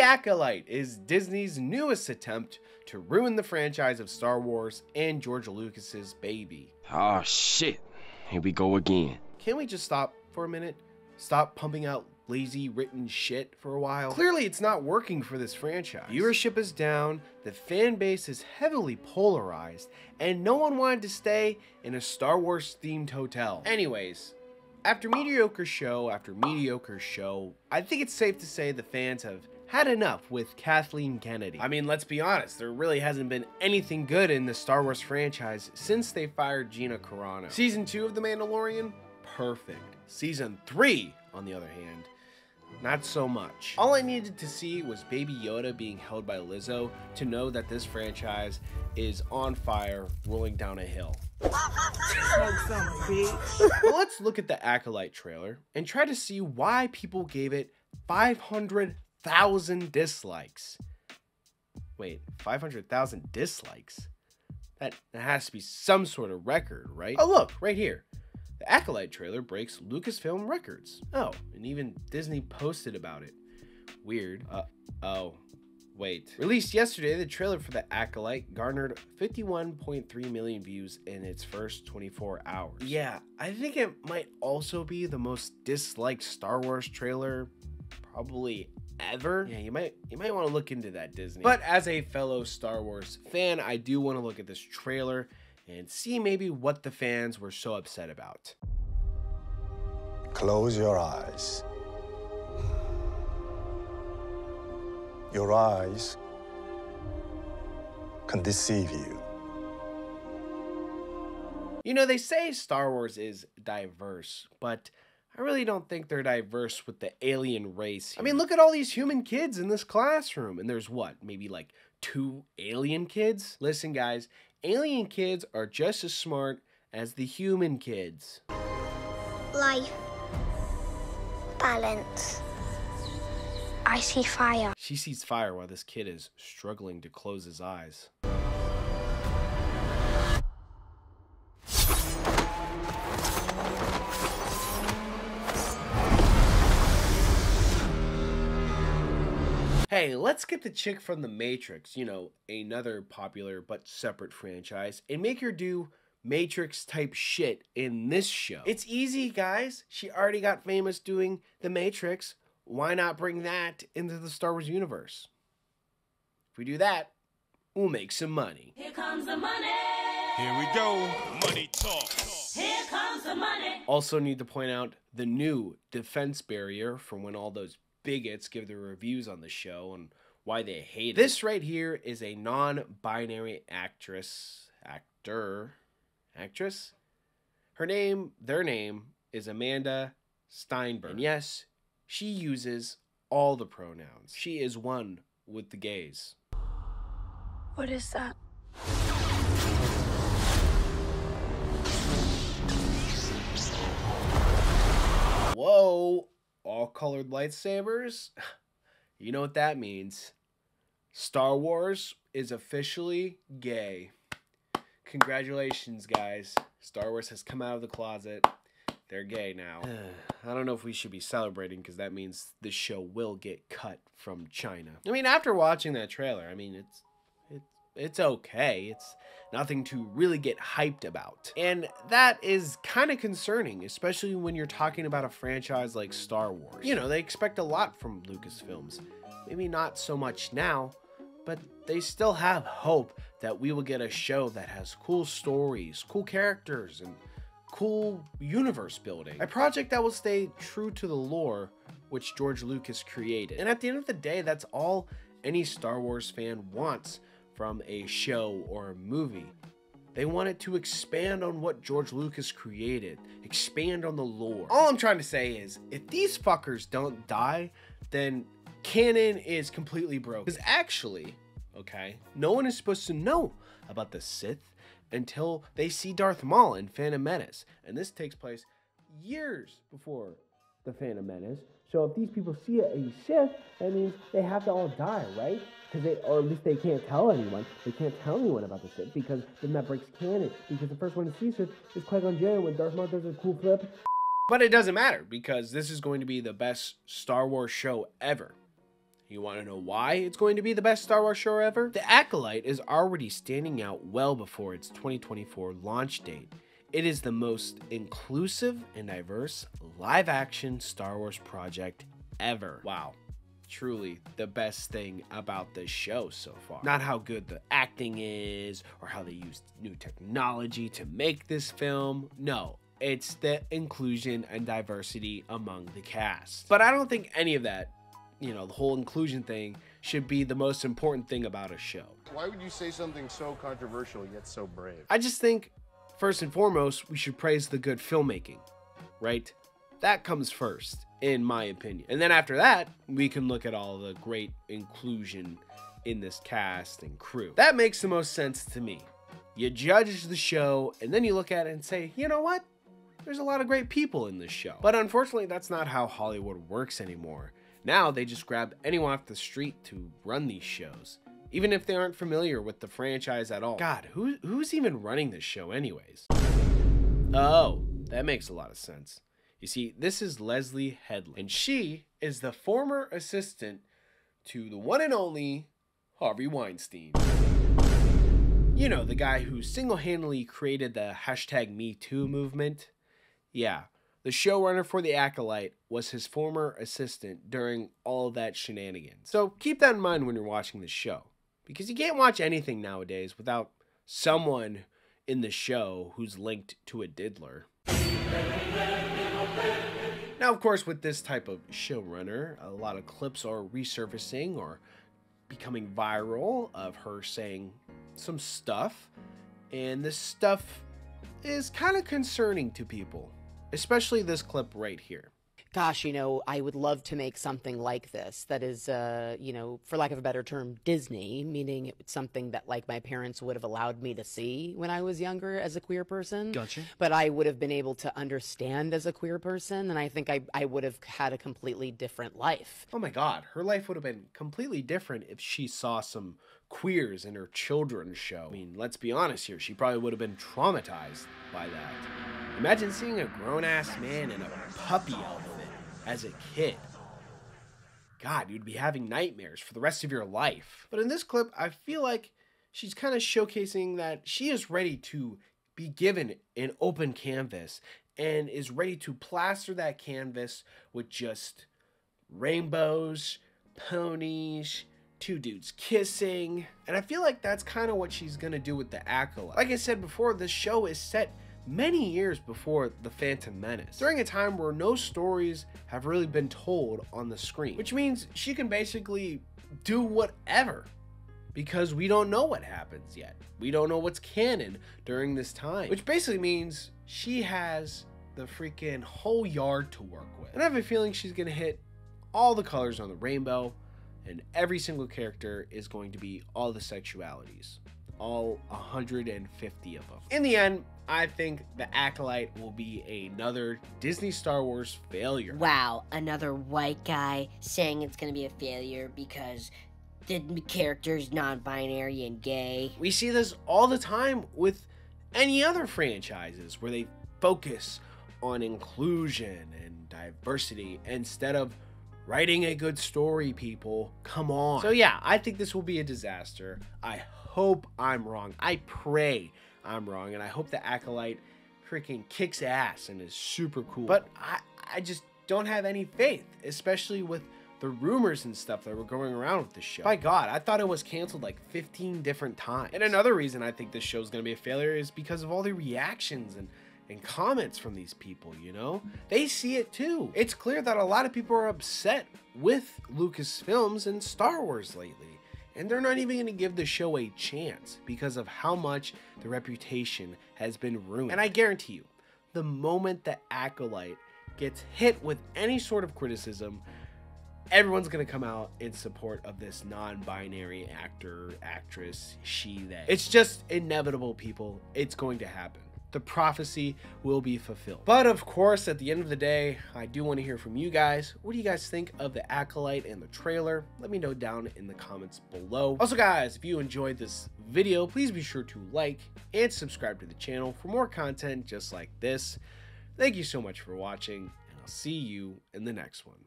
Acolyte is Disney's newest attempt to ruin the franchise of Star Wars and George Lucas's baby. Oh shit, here we go again. Can we just stop for a minute? Stop pumping out lazy written shit for a while? Clearly it's not working for this franchise. Viewership is down, the fan base is heavily polarized, and no one wanted to stay in a Star Wars themed hotel. Anyways, after mediocre show after mediocre show, I think it's safe to say the fans have had enough with Kathleen Kennedy. I mean, let's be honest, there really hasn't been anything good in the Star Wars franchise since they fired Gina Carano. Season 2 of The Mandalorian? Perfect. Season 3, on the other hand, not so much. All I needed to see was Baby Yoda being held by Lizzo to know that this franchise is on fire, rolling down a hill. Well, let's look at the Acolyte trailer and try to see why people gave it 500,000 dislikes. Wait, 500,000 dislikes? That has to be some sort of record, right? Oh look, right here. The Acolyte trailer breaks Lucasfilm records. Oh, and even Disney posted about it. Weird. Oh, wait. Released yesterday, the trailer for The Acolyte garnered 51.3 million views in its first 24 hours. Yeah, I think it might also be the most disliked Star Wars trailer probably ever. Yeah, you might want to look into that, Disney. But as a fellow Star Wars fan, I do want to look at this trailer and see maybe what the fans were so upset about. Close your eyes. Your eyes can deceive you. You know, they say Star Wars is diverse, but I really don't think they're diverse with the alien race here. I mean, look at all these human kids in this classroom, and there's what, maybe like 2 alien kids? Listen, guys, alien kids are just as smart as the human kids. Life. Balance. I see fire. She sees fire while this kid is struggling to close his eyes. Hey, let's get the chick from The Matrix, you know, another popular but separate franchise, and make her do Matrix type shit in this show. It's easy, guys. She already got famous doing The Matrix. Why not bring that into the Star Wars universe? If we do that, we'll make some money. Here comes the money. Here we go. Money talk. Here comes the money. Also need to point out the new defense barrier from when all those bigots give their reviews on the show and why they hate it. This right here is a non-binary actress. Their name is Amanda Steinberg. And yes, she uses all the pronouns. She is one with the gays. What is that? Whoa, all colored lightsabers? You know what that means. Star Wars is officially gay. Congratulations, guys. Star Wars has come out of the closet. They're gay now. I don't know if we should be celebrating because that means this show will get cut from China. I mean, after watching that trailer, I mean, it's okay. It's nothing to really get hyped about. And that is kind of concerning, especially when you're talking about a franchise like Star Wars. You know, they expect a lot from Lucasfilms. Maybe not so much now, but they still have hope that we will get a show that has cool stories, cool characters, and cool universe building. A project that will stay true to the lore which George Lucas created. And at the end of the day, that's all any Star Wars fan wants from a show or a movie. They want it to expand on what George Lucas created, expand on the lore. All I'm trying to say is, if these fuckers don't die, then canon is completely broken. Because actually, okay, no one is supposed to know about the Sith until they see Darth Maul in Phantom Menace. And this takes place years before the Phantom Menace. So if these people see a Sith, that means they have to all die, right? Or at least they can't tell anyone. They can't tell anyone about the Sith because then that breaks canon. Because the first one to see Sith is Qui-Gon Jinn when Darth Maul does a cool flip. But it doesn't matter because this is going to be the best Star Wars show ever. You want to know why it's going to be the best Star Wars show ever? The Acolyte is already standing out well before its 2024 launch date. It is the most inclusive and diverse live-action Star Wars project ever. Wow. Truly the best thing about this show so far. Not how good the acting is or how they used new technology to make this film. No, it's the inclusion and diversity among the cast. But I don't think any of that, the whole inclusion thing should be the most important thing about a show. Why would you say something so controversial yet so brave? I just think, first and foremost, we should praise the good filmmaking, right? That comes first, in my opinion. And then after that, we can look at all the great inclusion in this cast and crew. That makes the most sense to me. You judge the show, and then you look at it and say, you know what? There's a lot of great people in this show. But unfortunately, that's not how Hollywood works anymore. Now they just grab anyone off the street to run these shows, even if they aren't familiar with the franchise at all. God, who's even running this show anyways? Oh, that makes a lot of sense. You see, this is Leslie Headland, and she is the former assistant to the one and only Harvey Weinstein. You know, the guy who single-handedly created the #MeToo movement. Yeah, the showrunner for The Acolyte was his former assistant during all of that shenanigans. So keep that in mind when you're watching this show, because you can't watch anything nowadays without someone in the show who's linked to a diddler. Now, of course, with this type of showrunner, a lot of clips are resurfacing or becoming viral of her saying some stuff, and this stuff is kind of concerning to people, especially this clip right here. Gosh, I would love to make something like this that is, for lack of a better term, Disney, meaning it's something that, like, my parents would have allowed me to see when I was younger as a queer person. Gotcha. But I would have been able to understand as a queer person, and I think I would have had a completely different life. Oh my God, her life would have been completely different if she saw some queers in her children's show. I mean, let's be honest here, she probably would have been traumatized by that. Imagine seeing a grown-ass man in a puppy outfit as a kid. God, you'd be having nightmares for the rest of your life. But in this clip, I feel like she's kind of showcasing that she is ready to be given an open canvas and is ready to plaster that canvas with just rainbows, ponies, two dudes kissing. And I feel like that's kind of what she's gonna do with The Acolyte. Like I said before, this show is set many years before The Phantom Menace, during a time where no stories have really been told on the screen, which means she can basically do whatever, because we don't know what happens yet. We don't know what's canon during this time, which basically means she has the freaking whole yard to work with. And I have a feeling she's gonna hit all the colors on the rainbow, and every single character is going to be all the sexualities, all 150 of them. In the end, I think The Acolyte will be another Disney Star Wars failure. Wow, another white guy saying it's gonna be a failure because the character's non-binary and gay. We see this all the time with any other franchises where they focus on inclusion and diversity instead of writing a good story, people. Come on. So yeah, I think this will be a disaster. I hope I'm wrong. I pray I'm wrong, and I hope The Acolyte freaking kicks ass and is super cool. But I just don't have any faith, especially with the rumors and stuff that were going around with this show. By God, I thought it was canceled like 15 different times. And another reason I think this show's gonna be a failure is because of all the reactions and comments from these people, They see it too. It's clear that a lot of people are upset with Lucasfilms and Star Wars lately. And they're not even going to give the show a chance because of how much the reputation has been ruined. And I guarantee you, the moment The Acolyte gets hit with any sort of criticism, everyone's going to come out in support of this non-binary actor, actress, she, they. It's just inevitable, people. It's going to happen. The prophecy will be fulfilled. But of course, at the end of the day, I do want to hear from you guys. What do you guys think of The Acolyte and the trailer? Let me know down in the comments below. Also guys, if you enjoyed this video, please be sure to like and subscribe to the channel for more content just like this. Thank you so much for watching, and I'll see you in the next one.